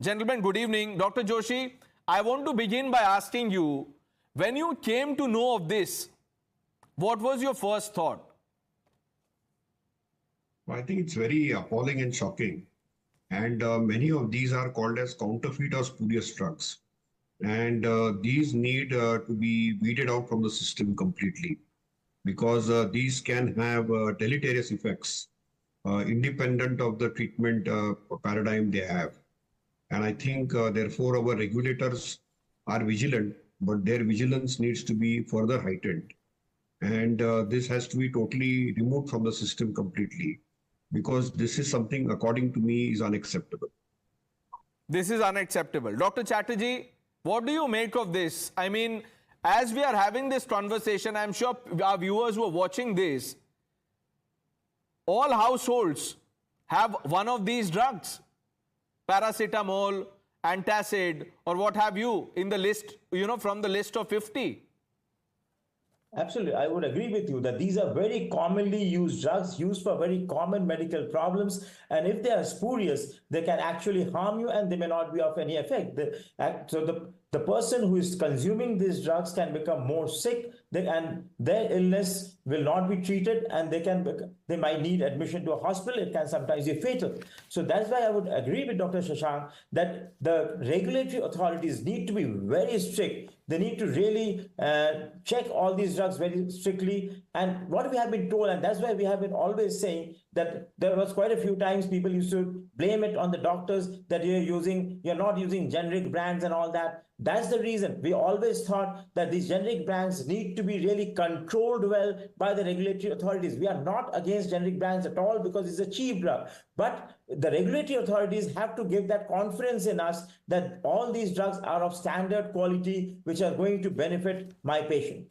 Gentlemen, good evening. Dr. Joshi, I want to begin by asking you, when you came to know of this, what was your first thought? I think it's very appalling and shocking. And many of these are called as counterfeit or spurious drugs. And these need to be weeded out from the system completely because these can have deleterious effects independent of the treatment paradigm they have. And I think, therefore, our regulators are vigilant, but their vigilance needs to be further heightened. And this has to be totally removed from the system completely because this is something, according to me, is unacceptable. This is unacceptable. Dr. Chatterjee, what do you make of this? I mean, as we are having this conversation, I'm sure our viewers who are watching this, all households have one of these drugs, paracetamol, antacid, or what have you, in the list, from the list of 50. Absolutely. I would agree with you that these are very commonly used drugs used for very common medical problems. And if they are spurious, they can actually harm you and they may not be of any effect. The person who is consuming these drugs can become more sick and their illness will not be treated and they might need admission to a hospital. It can sometimes be fatal. So that's why I would agree with Dr. Shashank that the regulatory authorities need to be very strict. They need to really check all these drugs very strictly. And what we have been told, and that's why we have been always saying that there was quite a few times people used to blame it on the doctors that you're not using generic brands and all that. That's the reason. We always thought that these generic brands need to be really controlled well by the regulatory authorities. We are not against generic brands at all because it's a cheap drug. But the regulatory authorities have to give that confidence in us that all these drugs are of standard quality, which are going to benefit my patient.